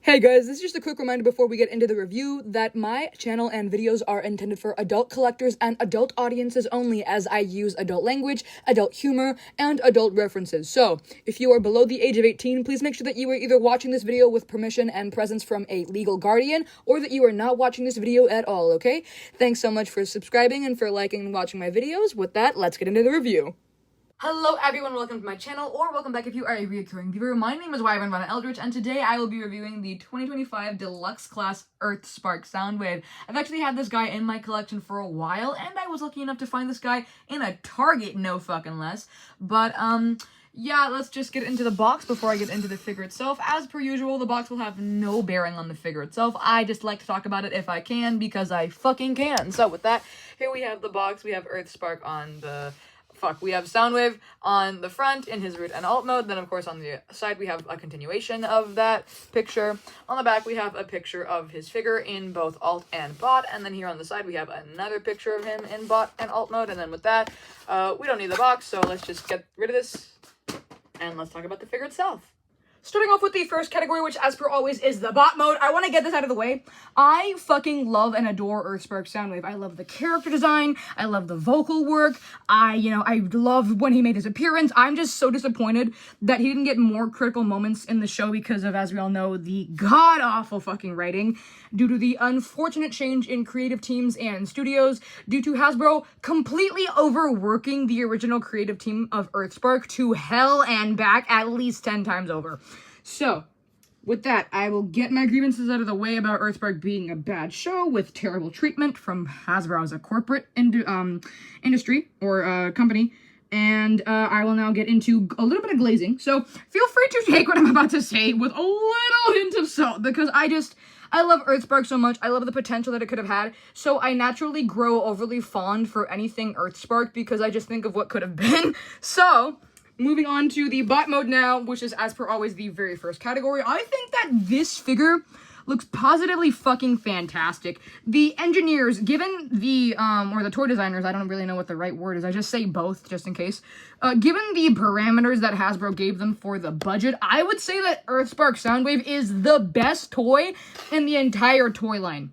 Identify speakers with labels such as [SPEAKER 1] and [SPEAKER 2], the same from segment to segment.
[SPEAKER 1] Hey guys, this is just a quick reminder before we get into the review that my channel and videos are intended for adult collectors and adult audiences only, as I use adult language, adult humor, and adult references. So, if you are below the age of 18, please make sure that you are either watching this video with permission and presence from a legal guardian, or that you are not watching this video at all, okay? Thanks so much for subscribing and for liking and watching my videos. With that, let's get into the review. Hello everyone, welcome to my channel, or welcome back if you are a recurring viewer. My name is Wyvern Eldritch, and today I will be reviewing the 2025 Deluxe Class EarthSpark Soundwave. I've actually had this guy in my collection for a while, and I was lucky enough to find this guy in a Target, no fucking less. But, yeah, let's just get into the box before I get into the figure itself. As per usual, the box will have no bearing on the figure itself. I just like to talk about it if I can, because I fucking can. So with that, here we have the box. We have EarthSpark on the... we have Soundwave on the front in his root and alt mode. Then, of course, on the side, we have a continuation of that picture. On the back, we have a picture of his figure in both alt and bot. And then here on the side, we have another picture of him in bot and alt mode. And then with that, we don't need the box, so let's just get rid of this. And let's talk about the figure itself. Starting off with the first category, which, as per always, is the bot mode. I want to get this out of the way. I fucking love and adore EarthSpark Soundwave. I love the character design. I love the vocal work. I love when he made his appearance. I'm just so disappointed that he didn't get more critical moments in the show because of, as we all know, the god-awful fucking writing due to the unfortunate change in creative teams and studios due to Hasbro completely overworking the original creative team of EarthSpark to hell and back at least 10 times over. So, with that, I will get my grievances out of the way about EarthSpark being a bad show with terrible treatment from Hasbro as a corporate industry or company, and I will now get into a little bit of glazing. So, feel free to take what I'm about to say with a little hint of salt, because I love EarthSpark so much. I love the potential that it could have had, so I naturally grow overly fond for anything EarthSpark because I just think of what could have been. So... moving on to the bot mode now, which is, as per always, the very first category. I think that this figure looks positively fucking fantastic. The engineers, given the, or the toy designers, I don't really know what the right word is, I just say both, just in case. Given the parameters that Hasbro gave them for the budget, I would say that EarthSpark Soundwave is the best toy in the entire toy line.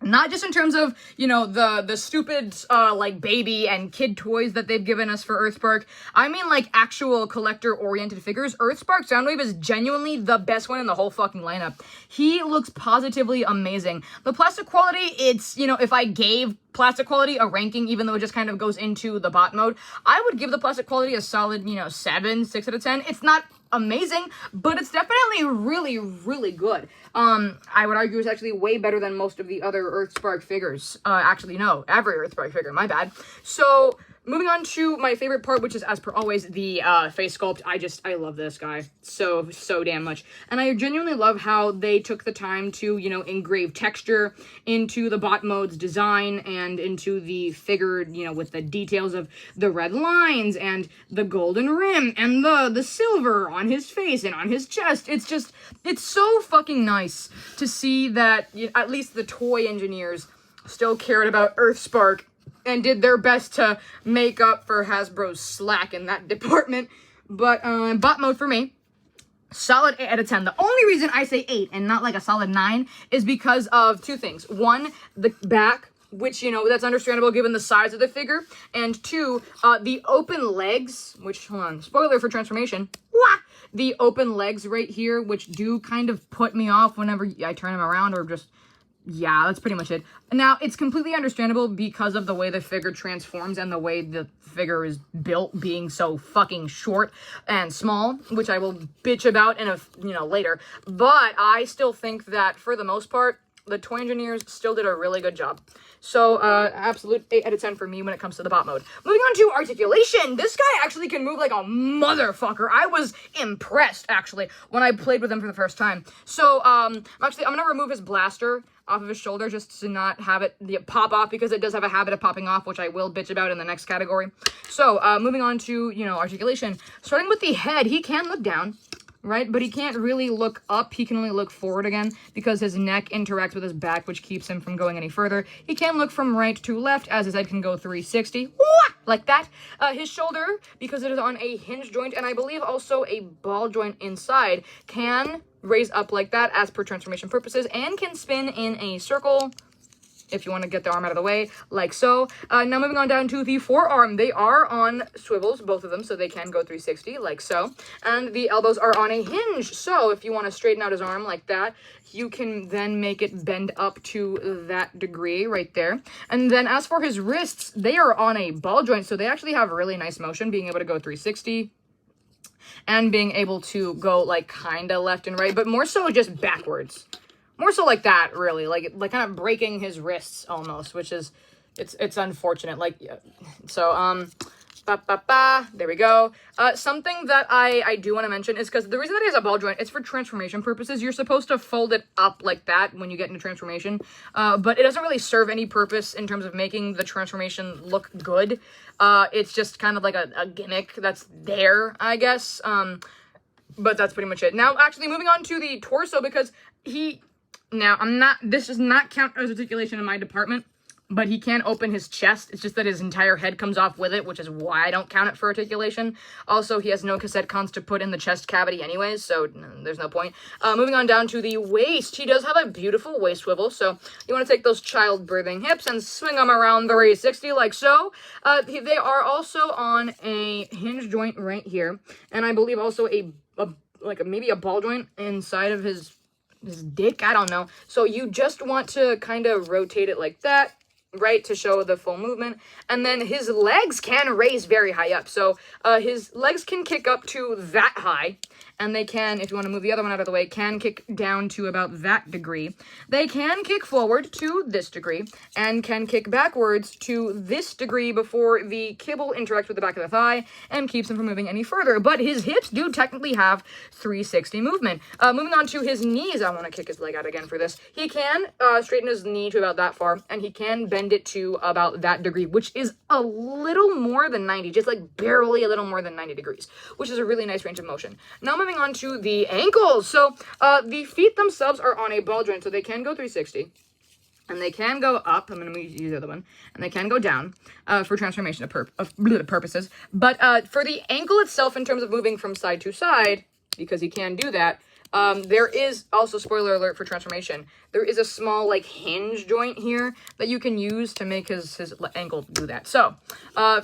[SPEAKER 1] Not just in terms of, you know, the stupid, like, baby and kid toys that they've given us for EarthSpark. I mean, like, actual collector-oriented figures. EarthSpark Soundwave is genuinely the best one in the whole fucking lineup. He looks positively amazing. The plastic quality, it's, you know, if I gave plastic quality a ranking, even though it just kind of goes into the bot mode, I would give the plastic quality a solid, you know, 7, 6 out of 10. It's not amazing, but it's definitely really, really good. I would argue it's actually way better than most of the other EarthSpark figures. Actually, no, every EarthSpark figure, my bad. So, moving on to my favorite part, which is, as per always, the face sculpt. I love this guy so damn much. And I genuinely love how they took the time to, you know, engrave texture into the bot mode's design and into the figure, you know, with the details of the red lines and the golden rim and the silver on his face and on his chest. It's so fucking nice to see that at least the toy engineers still cared about EarthSpark and did their best to make up for Hasbro's slack in that department. But, bot mode for me, solid 8 out of 10. The only reason I say 8 and not like a solid 9 is because of two things. One, the back, which, you know, that's understandable given the size of the figure. And two, the open legs, which, hold on, spoiler for transformation. Wah! The open legs right here, which do kind of put me off whenever I turn them around, or just... yeah, that's pretty much it. Now, it's completely understandable because of the way the figure transforms and the way the figure is built being so fucking short and small, which I will bitch about in later. But I still think that, for the most part, the toy engineers still did a really good job. So, absolute 8 out of 10 for me when it comes to the bot mode. Moving on to Articulation. This guy actually can move like a motherfucker. I was impressed, actually, when I played with him for the first time. So, I'm gonna remove his blaster off of his shoulder just to not have it pop off, because it does have a habit of popping off, which I will bitch about in the next category. So, moving on to, you know, Articulation. Starting with the head, he can look down. right? But he can't really look up. He can only look forward again because his neck interacts with his back, which keeps him from going any further. He can look from right to left, as his head can go 360, like that. His shoulder, because it is on a hinge joint, and I believe also a ball joint inside, can raise up like that as per transformation purposes, and can spin in a circle if you want to get the arm out of the way, like so. Now moving on down to the forearm. They are on swivels, both of them, so they can go 360, like so. And the elbows are on a hinge, so if you want to straighten out his arm like that, you can then make it bend up to that degree right there. And then as for his wrists, they are on a ball joint, so they actually have really nice motion, being able to go 360. And being able to go, like, kind of left and right, but more so just backwards. More so like that, really. Like kind of breaking his wrists, almost, which is, it's unfortunate. Like, so, there we go. Something that I do want to mention is because the reason that he has a ball joint, it's for transformation purposes. You're supposed to fold it up like that when you get into transformation, but it doesn't really serve any purpose in terms of making the transformation look good. It's just kind of like a gimmick that's there, I guess. But that's pretty much it. Now, actually, moving on to the torso, because this does not count as articulation in my department, but he can open his chest. It's just that his entire head comes off with it, which is why I don't count it for articulation. Also, he has no cassette cons to put in the chest cavity anyways, so there's no point. Moving on down to the waist. He does have a beautiful waist swivel, so you want to take those childbirthing hips and swing them around the 360 like so. They are also on a hinge joint right here, and I believe also maybe a ball joint inside of his dick, I don't know. So you just want to kind of rotate it like that, right, to show the full movement. And then his legs can raise very high up. So his legs can kick up to that high. And they can, if you want to move the other one out of the way, can kick down to about that degree. They can kick forward to this degree, and can kick backwards to this degree before the kibble interacts with the back of the thigh and keeps him from moving any further. But his hips do technically have 360 movement. Moving on to his knees, I want to kick his leg out again for this. He can straighten his knee to about that far, and he can bend it to about that degree, which is a little more than 90, just like barely a little more than 90 degrees, which is a really nice range of motion. Now moving on to the ankles. So the feet themselves are on a ball joint, so they can go 360. And they can go up. I'm going to use the other one. And they can go down for transformation purposes. But for the ankle itself, in terms of moving from side to side, because he can do that, there is also, spoiler alert for transformation, there is a small, like, hinge joint here that you can use to make his ankle do that. So,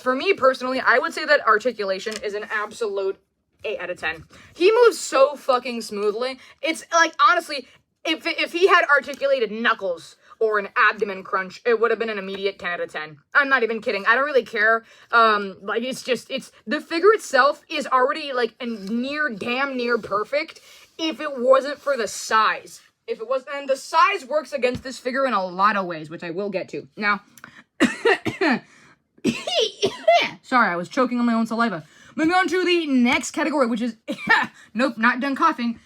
[SPEAKER 1] for me personally, I would say that articulation is an absolute 8 out of 10. He moves so fucking smoothly. It's, like, honestly, if he had articulated knuckles or an abdomen crunch, it would have been an immediate 10 out of 10. I'm not even kidding. I don't really care. Like, the figure itself is already, like, damn near perfect if it wasn't for the size. And the size works against this figure in a lot of ways, which I will get to. Now, sorry, I was choking on my own saliva. Moving on to the next category, which is, nope, not done coughing.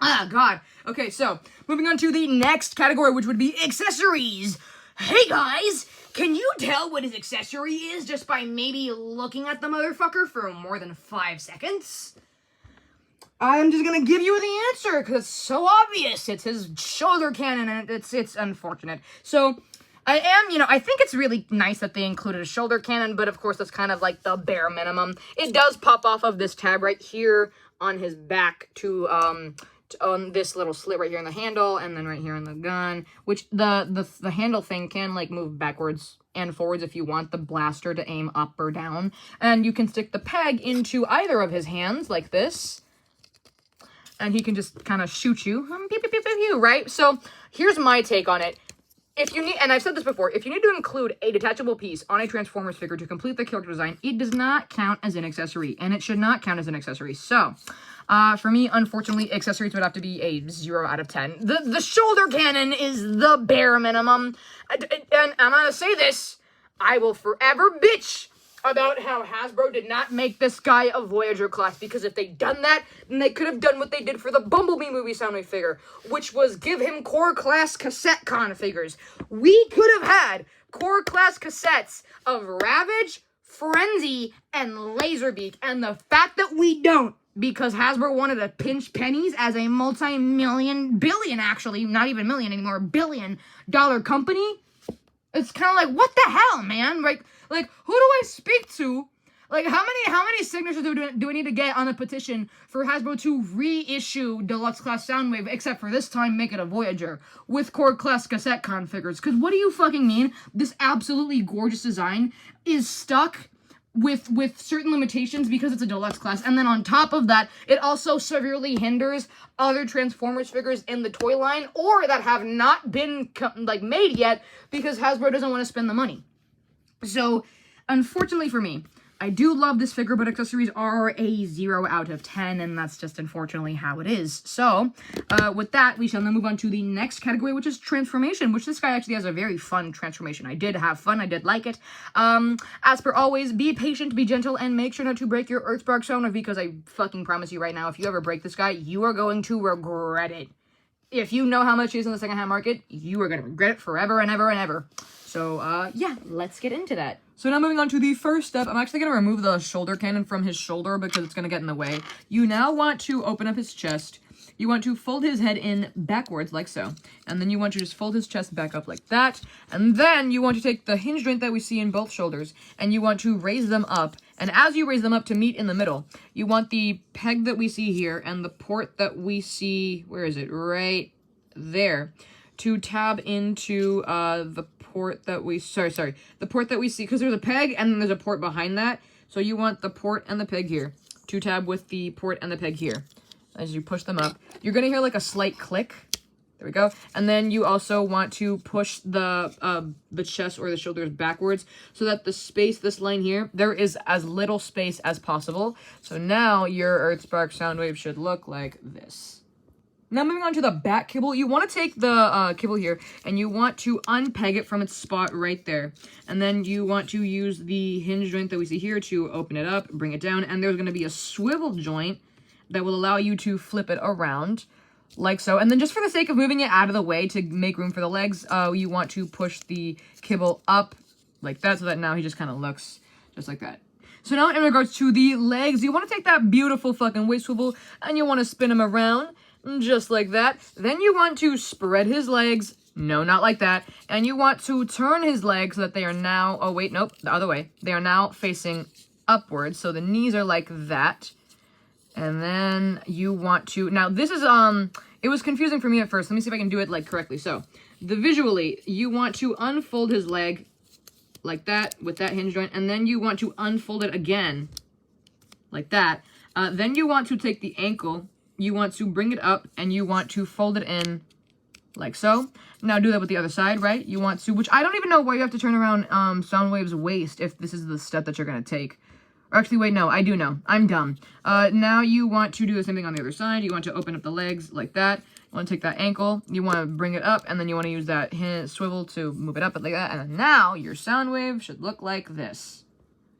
[SPEAKER 1] Ah, God. Okay, so, moving on to the next category, which would be accessories. Hey, guys, can you tell what his accessory is just by maybe looking at the motherfucker for more than 5 seconds? I'm just gonna give you the answer, because it's so obvious. It's his shoulder cannon, and it's unfortunate. So, I think it's really nice that they included a shoulder cannon, but of course that's kind of like the bare minimum. It does pop off of this tab right here on his back to on this little slit right here in the handle, and then right here in the gun, which the handle thing can, like, move backwards and forwards if you want the blaster to aim up or down. And you can stick the peg into either of his hands like this, and he can just kind of shoot you, pew, pew, pew, pew, pew, right? So here's my take on it. If you need, and I've said this before, if you need to include a detachable piece on a Transformers figure to complete the character design, it does not count as an accessory, and it should not count as an accessory. So, for me, unfortunately, accessories would have to be a 0 out of 10. The shoulder cannon is the bare minimum, and I'm gonna say this, I will forever bitch about how Hasbro did not make this guy a Voyager class, because if they'd done that, then they could have done what they did for the Bumblebee movie Soundwave figure, which was give him core class cassette con figures. We could have had core class cassettes of Ravage, Frenzy, and Laserbeak, and the fact that we don't, because Hasbro wanted to pinch pennies as a billion, actually, not even million anymore, billion-dollar company, it's kind of like, what the hell, man? Like, who do I speak to Like, how many signatures do we need to get on a petition for Hasbro to reissue Deluxe Class Soundwave, except for this time make it a Voyager, with Core Class cassette configures? Because what do you fucking mean? This absolutely gorgeous design is stuck with certain limitations because it's a Deluxe Class, and then on top of that, it also severely hinders other Transformers figures in the toy line, or that have not been, made yet, because Hasbro doesn't want to spend the money. So, unfortunately for me, I do love this figure, but accessories are a 0 out of 10, and that's just unfortunately how it is. So, with that, we shall now move on to the next category, which is transformation, which this guy actually has a very fun transformation. I did have fun, I did like it. As per always, be patient, be gentle, and make sure not to break your EarthSpark Soundwave, because I fucking promise you right now, if you ever break this guy, you are going to regret it. If you know how much he is in the secondhand market, you are going to regret it forever and ever and ever. So, yeah, let's get into that. So now moving on to the first step, I'm actually going to remove the shoulder cannon from his shoulder because it's going to get in the way. You now want to open up his chest. You want to fold his head in backwards, like so. And then you want to just fold his chest back up like that. And then you want to take the hinge joint that we see in both shoulders, and you want to raise them up. And as you raise them up to meet in the middle, you want the peg that we see here and the port that we see, where is it? Right there, to tab into the port that we, the port that we see, because there's a peg and then there's a port behind that. So you want the port and the peg here to tab with the port and the peg here. As you push them up, you're gonna hear like a slight click. There we go. And then you also want to push the chest or the shoulders backwards so that the space, this line here, there is as little space as possible. So now your EarthSpark Soundwave should look like this. Now moving on to the back kibble, you want to take the kibble here and you want to unpeg it from its spot right there. And then you want to use the hinge joint that we see here to open it up, bring it down, and there's going to be a swivel joint that will allow you to flip it around like so. And then just for the sake of moving it out of the way to make room for the legs, you want to push the kibble up like that so that now he just kind of looks just like that. So now in regards to the legs, you want to take that beautiful fucking waist swivel and you want to spin him around just like that. Then you want to spread his legs. No, not like that. And you want to turn his legs so that they are now, oh wait, nope, the other way. They are now facing upwards. So the knees are like that. And then you want to, now this is, it was confusing for me at first. Let me see if I can do it like correctly. So visually, you want to unfold his leg like that with that hinge joint. And then you want to unfold it again like that. Then you want to take the ankle. You want to bring it up and you want to fold it in like so. Now do that with the other side, right? You want to, which I don't even know why you have to turn around Soundwave's waist if this is the step that you're going to take. Or actually, wait, no, I do know. I'm dumb. Now you want to do the same thing on the other side. You want to open up the legs like that. You want to take that ankle. You want to bring it up, and then you want to use that swivel to move it up like that. And then now your Soundwave should look like this.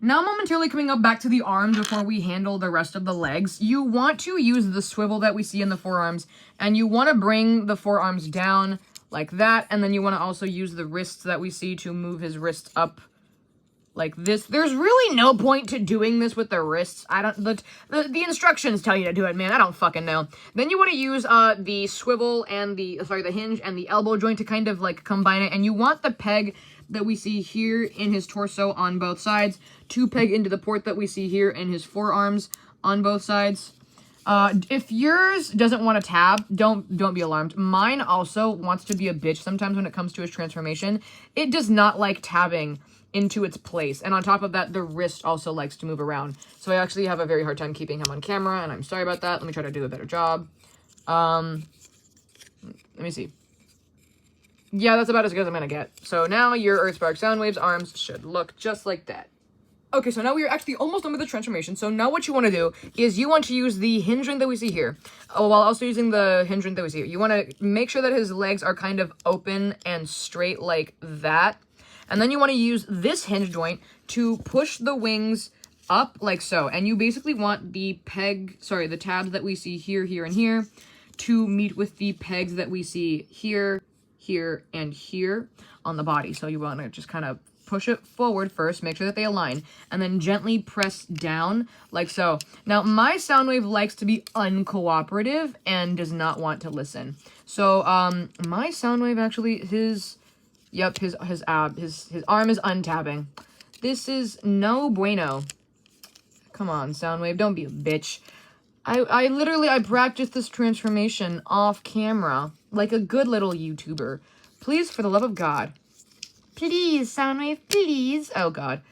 [SPEAKER 1] Now momentarily coming up back to the arms before we handle the rest of the legs, you want to use the swivel that we see in the forearms, and you want to bring the forearms down like that, and then you want to also use the wrists that we see to move his wrists up like this. There's really no point to doing this with the wrists. I don't, the instructions tell you to do it, man. I don't fucking know. Then you want to use the swivel and the hinge and the elbow joint to kind of like combine it, and you want the peg that we see here in his torso on both sides to peg into the port that we see here in his forearms on both sides. If yours doesn't want to tab, don't be alarmed. Mine also wants to be a bitch sometimes when it comes to his transformation. It does not like tabbing into its place, and on top of that, the wrist also likes to move around. So I actually have a very hard time keeping him on camera, and I'm sorry about that. Let me try to do a better job. Let me see. Yeah, that's about as good as I'm gonna get. So now your EarthSpark Soundwave's arms should look just like that. Okay, so now we are actually almost done with the transformation. So now what you want to do is you want to use the hinge joint that we see here, while also using the hinge joint that we see here. You want to make sure that his legs are kind of open and straight like that. And then you want to use this hinge joint to push the wings up like so. And you basically want the the tabs that we see here, here, and here to meet with the pegs that we see here, here, and here on the body. So you want to just kind of push it forward first, make sure that they align, and then gently press down like so. Now, my Soundwave likes to be uncooperative and does not want to listen. So, my Soundwave actually, his arm is untabbing. This is no bueno. Come on, Soundwave, don't be a bitch. I literally, I practiced this transformation off camera, like a good little YouTuber. Please, for the love of God. Please, Soundwave, please. Oh, God.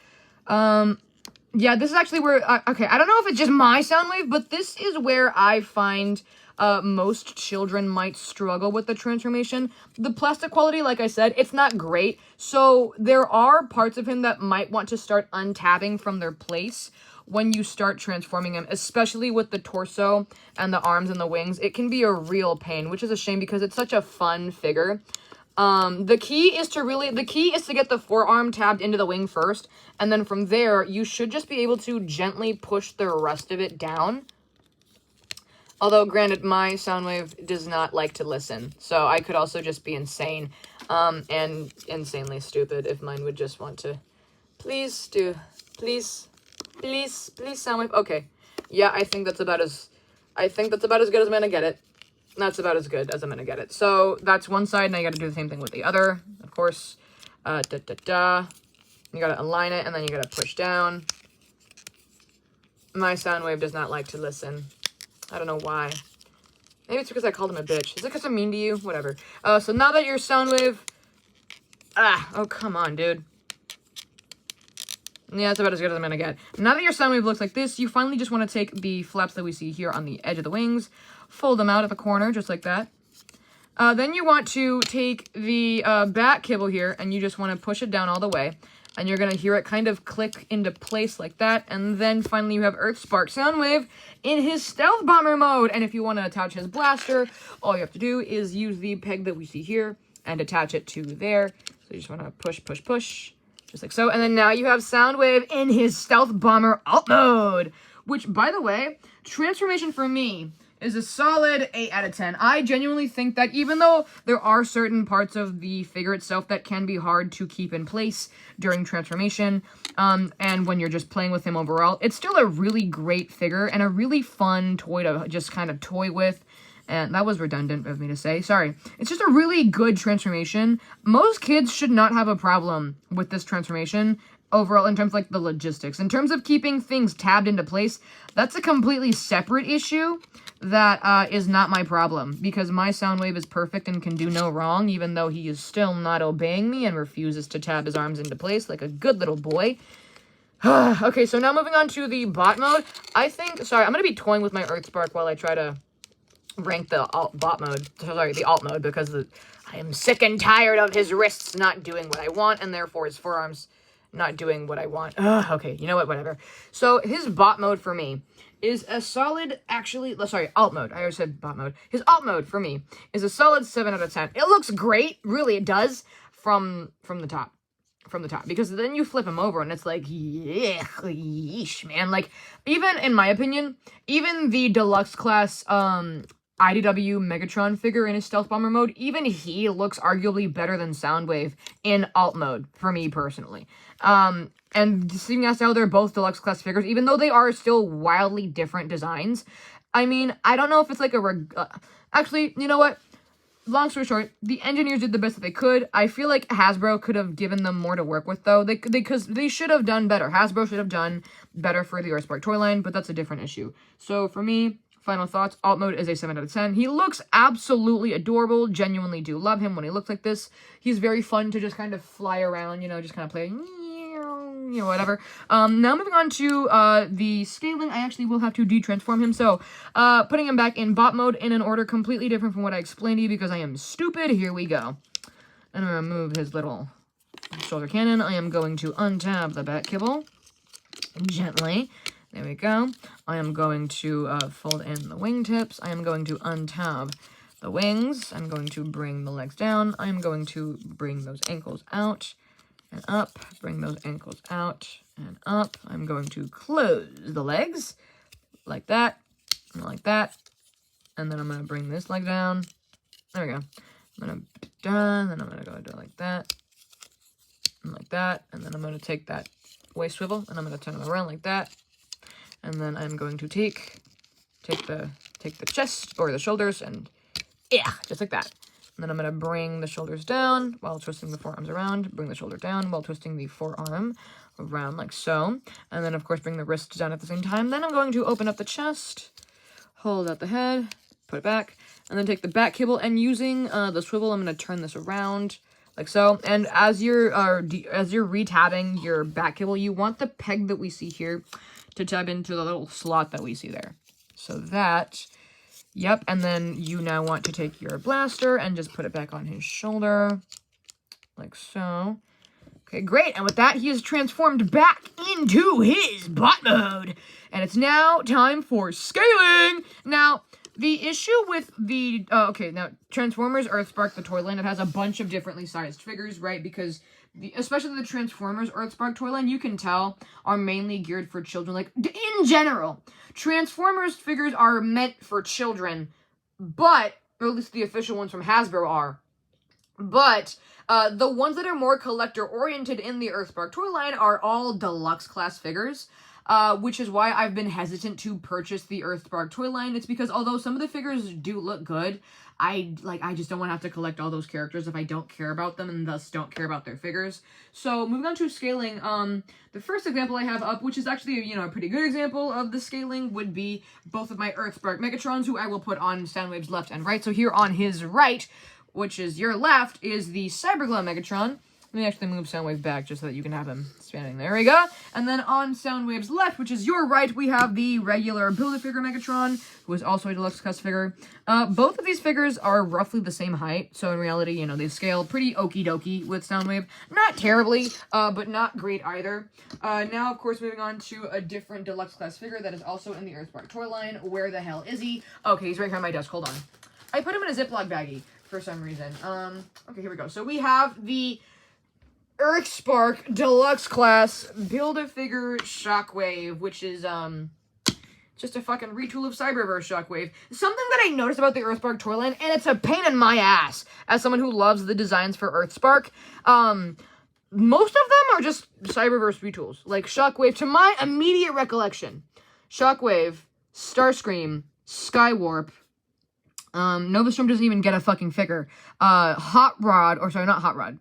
[SPEAKER 1] Yeah, this is actually where, okay, I don't know if it's just my Soundwave, but this is where I find most children might struggle with the transformation. The plastic quality, like I said, it's not great, so there are parts of him that might want to start untabbing from their place when you start transforming him, especially with the torso and the arms and the wings. It can be a real pain, which is a shame because it's such a fun figure. The key is to get the forearm tabbed into the wing first, and then from there, you should just be able to gently push the rest of it down. Although, granted, my Soundwave does not like to listen, so I could also just be insane, and insanely stupid if mine would just want to. Please, Soundwave. Okay. Yeah, I think that's about as good as I'm gonna get it. That's about as good as I'm gonna get it. So that's one side, now you gotta do the same thing with the other, of course. You gotta align it, and then you gotta push down. My Soundwave does not like to listen. I don't know why. Maybe it's because I called him a bitch. Is it because I'm mean to you? Whatever. So now that your Soundwave... oh, come on, dude. Yeah, that's about as good as I'm gonna get. Now that your Soundwave looks like this, you finally just want to take the flaps that we see here on the edge of the wings, fold them out at the corner, just like that. Then you want to take the back kibble here, and you just want to push it down all the way. And you're going to hear it kind of click into place like that. And then finally you have EarthSpark Soundwave in his Stealth Bomber mode. And if you want to attach his blaster, all you have to do is use the peg that we see here and attach it to there. So you just want to push, push, push, just like so. And then now you have Soundwave in his Stealth Bomber alt mode, which, by the way, transformation for me is a solid 8 out of 10. I genuinely think that even though there are certain parts of the figure itself that can be hard to keep in place during transformation, and when you're just playing with him overall, it's still a really great figure and a really fun toy to just kind of toy with. And that was redundant of me to say. Sorry. It's just a really good transformation. Most kids should not have a problem with this transformation overall in terms of, like, the logistics. In terms of keeping things tabbed into place, that's a completely separate issue that is not my problem, because my Soundwave is perfect and can do no wrong, even though he is still not obeying me and refuses to tab his arms into place like a good little boy. Okay, so now moving on to the bot mode. I'm going to be toying with my EarthSpark while I try to rank the the alt mode, because I am sick and tired of his wrists not doing what I want, and therefore his forearms not doing what I want. Okay, you know what, whatever. So his bot mode for me is a solid, alt mode. I already said bot mode. His alt mode for me is a solid 7 out of 10. It looks great, really it does, from the top. Because then you flip him over and it's like, yeah, yeesh, man. Like, even, in my opinion, even the Deluxe class, IDW Megatron figure in his Stealth Bomber mode, even he looks arguably better than Soundwave in alt mode, for me personally. And seeing as how they're both Deluxe class figures, even though they are still wildly different designs, I mean, I don't know if it's like actually, you know what? Long story short, the engineers did the best that they could. I feel like Hasbro could have given them more to work with, though. Because they should have done better. Hasbro should have done better for the EarthSpark toy line, but that's a different issue. So for me, final thoughts, alt mode is a 7 out of 10. He looks absolutely adorable. Genuinely do love him when he looks like this. He's very fun to just kind of fly around, you know, just kind of play, you know, whatever. Now moving on to the scaling, I actually will have to de-transform him. So putting him back in bot mode in an order completely different from what I explained to you because I am stupid. Here we go. And I'm going to move his little shoulder cannon. I am going to untab the back kibble gently. There we go. I am going to fold in the wingtips. I am going to untab the wings. I'm going to bring the legs down. I am going to bring those ankles out and up. Bring those ankles out and up. I'm going to close the legs like that and like that. And then I'm going to bring this leg down. There we go. I'm going to done. Then I'm going to go do it like that and like that. And then I'm going to take that waist swivel and I'm going to turn it around like that. And then I'm going to take the chest or the shoulders and yeah, just like that. And then I'm going to bring the shoulders down while twisting the forearms around. Bring the shoulder down while twisting the forearm around like so. And then, of course, bring the wrists down at the same time. Then I'm going to open up the chest, hold out the head, put it back, and then take the back cable, and using the swivel, I'm going to turn this around like so. And as you're retabbing your back cable, you want the peg that we see here to tab into the little slot that we see there. So that, yep, and then you now want to take your blaster and just put it back on his shoulder, like so. Okay, great, and with that, he is transformed back into his bot mode. And it's now time for scaling! Now, the issue with the, now, Transformers EarthSpark, the toy line, it has a bunch of differently sized figures, right? Because, especially the Transformers EarthSpark toy line, you can tell, are mainly geared for children. Like, in general, Transformers figures are meant for children, but, or at least the official ones from Hasbro are. But, the ones that are more collector-oriented in the EarthSpark toy line are all Deluxe class figures. Which is why I've been hesitant to purchase the EarthSpark toy line. It's because although some of the figures do look good, I just don't want to have to collect all those characters if I don't care about them and thus don't care about their figures. So moving on to scaling, the first example I have up, which is actually, a pretty good example of the scaling, would be both of my EarthSpark Megatrons, who I will put on Soundwave's left and right. So here on his right, which is your left, is the Cyberglow Megatron. Let me actually move Soundwave back just so that you can have him standing. There we go. And then on Soundwave's left, which is your right, we have the regular Build-A-Figure Megatron, who is also a Deluxe Cuss figure. Both of these figures are roughly the same height, so in reality, they scale pretty okie-dokie with Soundwave. Not terribly, but not great either. Now, of course, moving on to a different Deluxe Class figure that is also in the EarthSpark toy line. Where the hell is he? Okay, he's right here on my desk. Hold on. I put him in a Ziploc baggie for some reason. Okay, here we go. So we have the EarthSpark Deluxe Class Build-A-Figure Shockwave, which is, just a fucking retool of Cyberverse Shockwave. Something that I noticed about the EarthSpark toy line, and it's a pain in my ass, as someone who loves the designs for EarthSpark, most of them are just Cyberverse retools. Like Shockwave, to my immediate recollection, Shockwave, Starscream, Skywarp, Novastrom doesn't even get a fucking figure, Hot Rod, or sorry, not Hot Rod,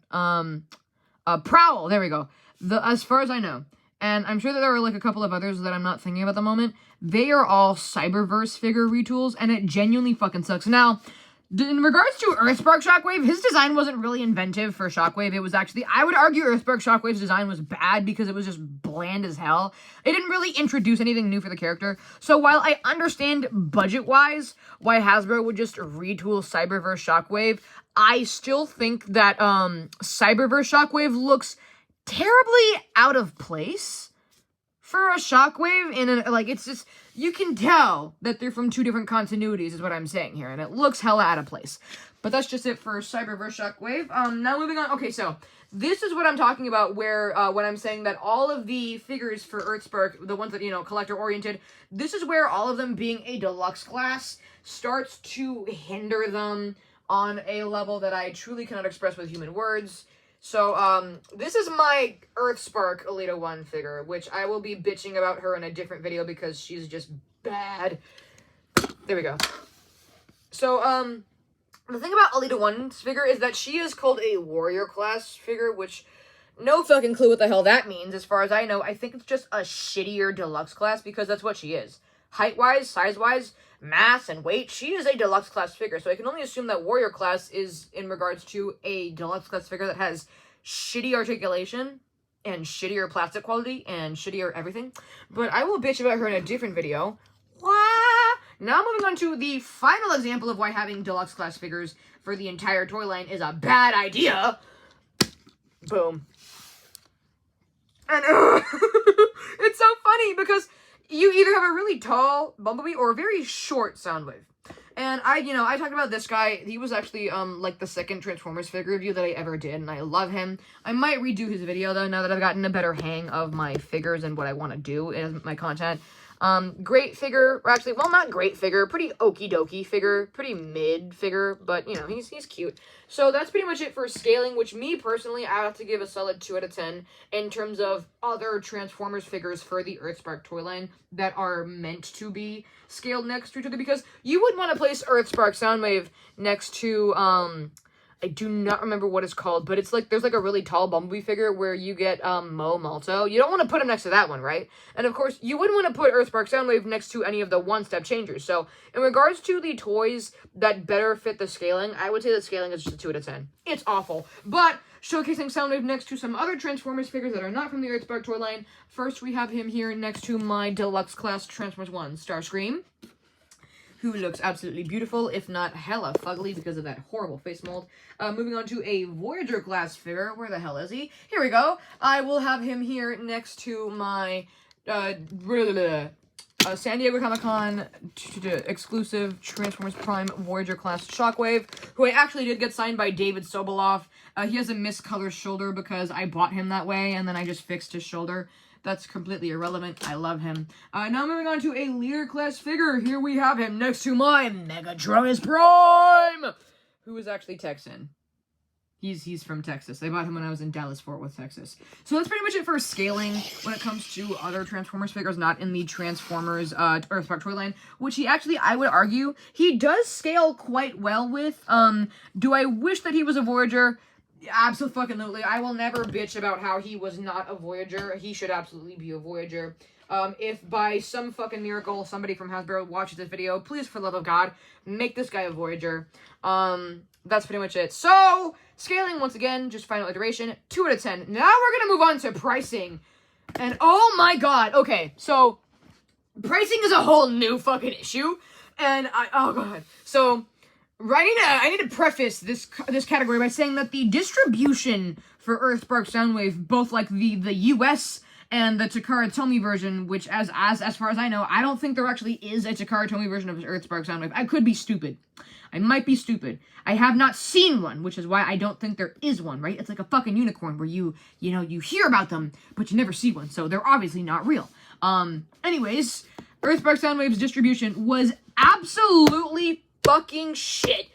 [SPEAKER 1] Prowl, there we go. As far as I know, and I'm sure that there are like a couple of others that I'm not thinking of at the moment, they are all Cyberverse figure retools, and it genuinely fucking sucks. Now, in regards to EarthSpark Shockwave, his design wasn't really inventive for Shockwave. It was actually, I would argue EarthSpark Shockwave's design was bad because it was just bland as hell. It didn't really introduce anything new for the character. So while I understand budget-wise why Hasbro would just retool Cyberverse Shockwave, I still think that Cyberverse Shockwave looks terribly out of place for a Shockwave. It's just, you can tell that they're from two different continuities is what I'm saying here, and it looks hella out of place. But that's just it for Cyberverse Shockwave. Now moving on. Okay, so this is what I'm talking about where, when I'm saying that all of the figures for EarthSpark, the ones that, collector-oriented, this is where all of them being a Deluxe class starts to hinder them on a level that I truly cannot express with human words. So, this is my EarthSpark Elita 1 figure, which I will be bitching about her in a different video because she's just bad. There we go. So, the thing about Elita 1's figure is that she is called a warrior class figure, which no fucking clue what the hell that means. As far as I know, I think it's just a shittier Deluxe class because that's what she is. Height-wise, size-wise, mass, and weight, she is a Deluxe class figure, so I can only assume that warrior class is in regards to a Deluxe class figure that has shitty articulation, and shittier plastic quality, and shittier everything. But I will bitch about her in a different video. Now moving on to the final example of why having Deluxe class figures for the entire toy line is a bad idea. Boom. And it's so funny because you either have a really tall Bumblebee or a very short Soundwave. And I talked about this guy. He was actually, like, the second Transformers figure review that I ever did, and I love him. I might redo his video, though, now that I've gotten a better hang of my figures and what I want to do in my content. Great figure, or actually, well, not great figure, pretty okie-dokie figure, pretty mid figure, but, he's cute. So that's pretty much it for scaling, which me, personally, I have to give a solid 2 out of 10 in terms of other Transformers figures for the EarthSpark toy line that are meant to be scaled next to each other, because you wouldn't want to place EarthSpark Soundwave next to, I do not remember what it's called, but it's like, there's like a really tall Bumblebee figure where you get, Mo Malto. You don't want to put him next to that one, right? And of course, you wouldn't want to put EarthSpark Soundwave next to any of the one-step changers. So, in regards to the toys that better fit the scaling, I would say that scaling is just a 2 out of 10. It's awful. But, showcasing Soundwave next to some other Transformers figures that are not from the EarthSpark toy line. First, we have him here next to my Deluxe class Transformers 1 Starscream, who looks absolutely beautiful, if not hella fugly because of that horrible face mold. Moving on to a Voyager class figure. Where the hell is he? Here we go. I will have him here next to my San Diego Comic-Con exclusive Transformers Prime Voyager class Shockwave, who I actually did get signed by David Sobolov. He has a miscolored shoulder because I bought him that way, and then I just fixed his shoulder. That's completely irrelevant. I love him. Now moving on to a leader class figure. Here we have him next to my Megatronus Prime, who is actually Texan. He's from Texas. I bought him when I was in Dallas-Fort Worth, Texas. So that's pretty much it for scaling when it comes to other Transformers figures, not in the Transformers EarthSpark toy line, which he actually, I would argue, he does scale quite well with. Do I wish that he was a Voyager? Absolutely. I will never bitch about how he was not a Voyager. He should absolutely be a Voyager. If by some fucking miracle somebody from Hasbro watches this video, please, for the love of God, make this guy a Voyager. That's pretty much it. So, scaling, once again, just final iteration, 2 out of 10. Now we're gonna move on to pricing. And oh my god, okay, so, pricing is a whole new fucking issue. And oh god. So, I need to preface this category by saying that the distribution for EarthSpark Soundwave, both like the US and the Takara Tomy version, which as far as I know, I don't think there actually is a Takara Tomy version of EarthSpark Soundwave. I could be stupid. I might be stupid. I have not seen one, which is why I don't think there is one, right? It's like a fucking unicorn where you hear about them, but you never see one, so they're obviously not real. Anyways, EarthSpark Soundwave's distribution was absolutely fucking shit.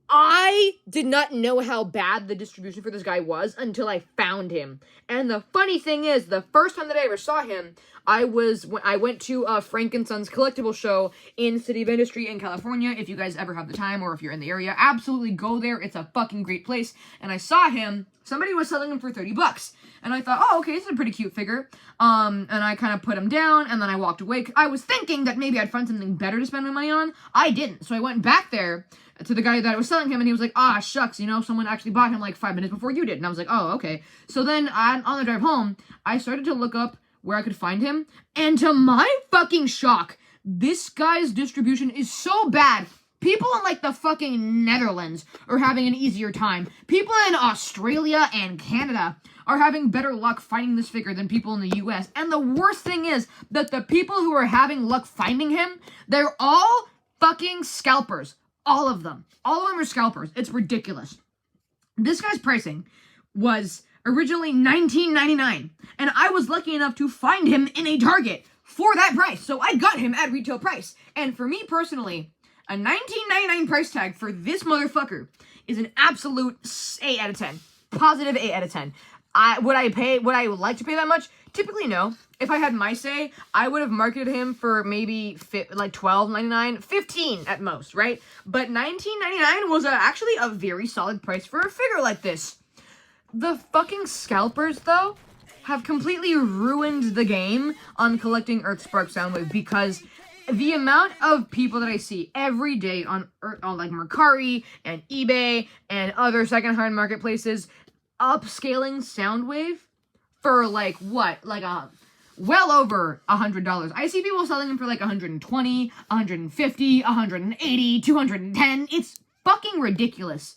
[SPEAKER 1] I did not know how bad the distribution for this guy was until I found him. And the funny thing is, the first time that I ever saw him, I went to Frank & Son's collectible show in City of Industry in California. If you guys ever have the time, or if you're in the area, absolutely go there. It's a fucking great place. And I saw him. Somebody was selling him for $30. And I thought, oh, okay, this is a pretty cute figure. And I kind of put him down, and then I walked away. I was thinking that maybe I'd find something better to spend my money on. I didn't. So I went back there to the guy that was selling him, and he was like, ah, shucks, someone actually bought him like 5 minutes before you did. And I was like, oh, okay. So then on the drive home, I started to look up where I could find him, and to my fucking shock, this guy's distribution is so bad. People in, like, the fucking Netherlands are having an easier time. People in Australia and Canada are having better luck finding this figure than people in the US. And the worst thing is that the people who are having luck finding him, they're all fucking scalpers. All of them. All of them are scalpers. It's ridiculous. This guy's pricing was originally $19.99, and I was lucky enough to find him in a Target for that price. So I got him at retail price. And for me personally, a $19.99 price tag for this motherfucker is an absolute 8 out of 10. Positive 8 out of 10. Would I like to pay that much? Typically, no. If I had my say, I would have marketed him for maybe like $12.99, $15 at most, right? But $19.99 was actually a very solid price for a figure like this. The fucking scalpers, though, have completely ruined the game on collecting EarthSpark Soundwave, because the amount of people that I see every day on like Mercari and eBay and other secondhand marketplaces upscaling Soundwave for like what? Like well over $100. I see people selling them for like $120, $150, $180, $210. It's fucking ridiculous.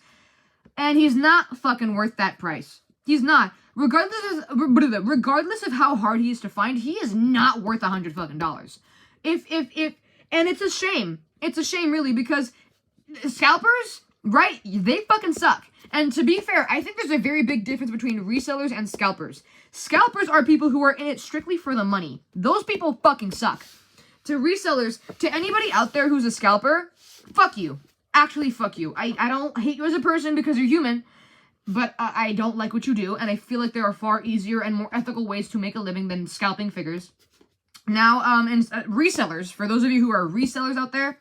[SPEAKER 1] And he's not fucking worth that price. He's not. Regardless of how hard he is to find, he is not worth $100 fucking dollars. And it's a shame. It's a shame, really, because scalpers, right, they fucking suck. And to be fair, I think there's a very big difference between resellers and scalpers. Scalpers are people who are in it strictly for the money. Those people fucking suck. To resellers, to anybody out there who's a scalper, fuck you. Actually, fuck you. I don't hate you as a person because you're human, but I don't like what you do, and I feel like there are far easier and more ethical ways to make a living than scalping figures. Now, and resellers, for those of you who are resellers out there,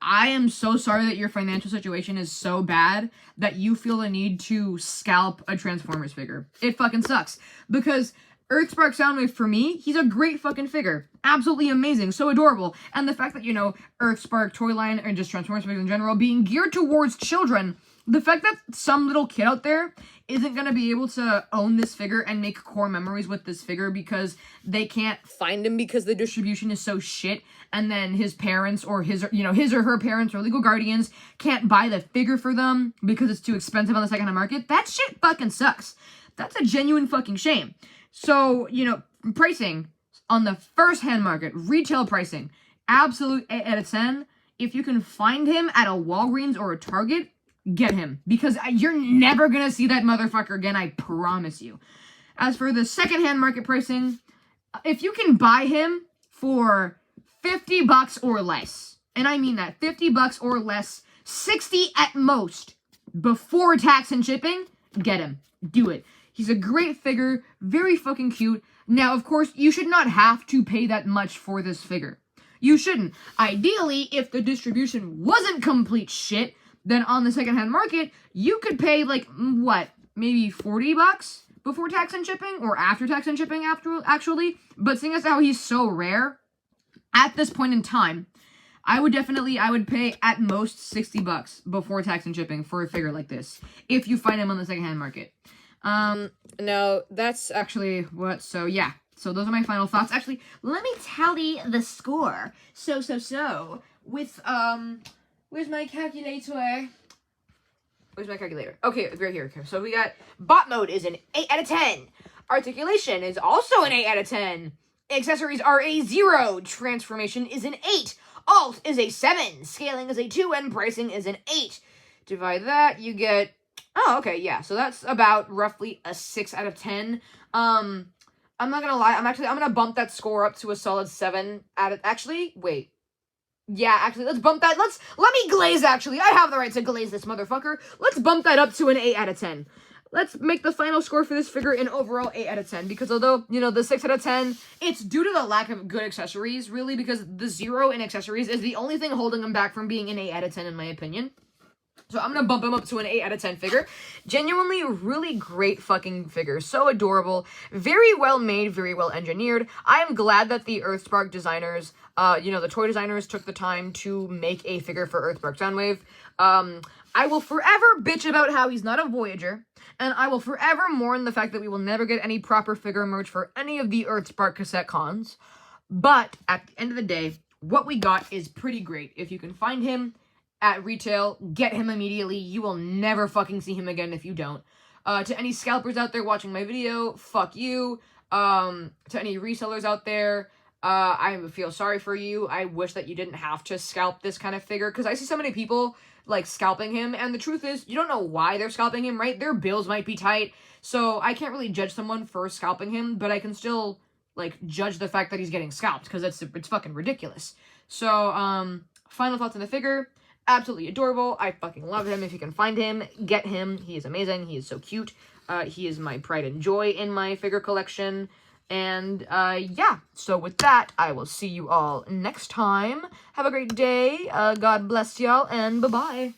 [SPEAKER 1] I am so sorry that your financial situation is so bad that you feel the need to scalp a Transformers figure. It fucking sucks. Because EarthSpark Soundwave, for me, he's a great fucking figure. Absolutely amazing. So adorable. And the fact that, you know, EarthSpark toy line, and just Transformers figures in general, being geared towards children, the fact that some little kid out there isn't going to be able to own this figure and make core memories with this figure because they can't find him because the distribution is so shit, and then his parents or his or her parents or legal guardians can't buy the figure for them because it's too expensive on the secondhand market, that shit fucking sucks. That's a genuine fucking shame. So, you know, pricing on the first-hand market, retail pricing, absolute 8 out of 10. If you can find him at a Walgreens or a Target, get him. Because you're never gonna see that motherfucker again, I promise you. As for the second-hand market pricing, if you can buy him for $50 or less, and I mean that, $50 or less, 60 at most, before tax and shipping, get him. Do it. He's a great figure, very fucking cute. Now, of course, you should not have to pay that much for this figure. You shouldn't. Ideally, if the distribution wasn't complete shit, then on the secondhand market, you could pay, like, what, maybe $40 before tax and shipping? Or after tax and shipping, actually? But seeing as how he's so rare, at this point in time, I would pay at most $60 before tax and shipping for a figure like this, if you find him on the secondhand market. No, that's actually what, so yeah. So those are my final thoughts. Actually, let me tally the score. So, with, where's my calculator? Where's my calculator? Okay, right here. So we got, bot mode is an 8 out of 10. Articulation is also an 8 out of 10. Accessories are a 0. Transformation is an 8. Alt is a 7. Scaling is a 2. And pricing is an 8. Divide that, you get... Oh, okay, yeah. So that's about roughly a 6 out of 10. I'm not gonna lie. I'm gonna bump that score up to a solid 7 out of... Actually, wait. Yeah, actually, let's bump that. Let me glaze, actually. I have the right to glaze this motherfucker. Let's bump that up to an 8 out of 10. Let's make the final score for this figure an overall 8 out of 10. Because although, you know, the 6 out of 10, it's due to the lack of good accessories, really, because the 0 in accessories is the only thing holding him back from being an 8 out of 10, in my opinion. So I'm going to bump him up to an 8 out of 10 figure. Genuinely, really great fucking figure. So adorable. Very well made, very well engineered. I am glad that the EarthSpark designers, the toy designers took the time to make a figure for EarthSpark Soundwave. I will forever bitch about how he's not a Voyager. And I will forever mourn the fact that we will never get any proper figure merch for any of the EarthSpark cassette cons. But at the end of the day, what we got is pretty great. If you can find him at retail, get him immediately. You will never fucking see him again if you don't. To any scalpers out there watching my video, fuck you. To any resellers out there, I feel sorry for you. I wish that you didn't have to scalp this kind of figure, because I see so many people, like, scalping him, and the truth is, you don't know why they're scalping him, right? Their bills might be tight, so I can't really judge someone for scalping him, but I can still, like, judge the fact that he's getting scalped, because it's fucking ridiculous. So, final thoughts on the figure. Absolutely adorable. I fucking love him. If you can find him, get him. He is amazing. He is so cute. He is my pride and joy in my figure collection. And, yeah. So with that, I will see you all next time. Have a great day. God bless y'all, and bye-bye.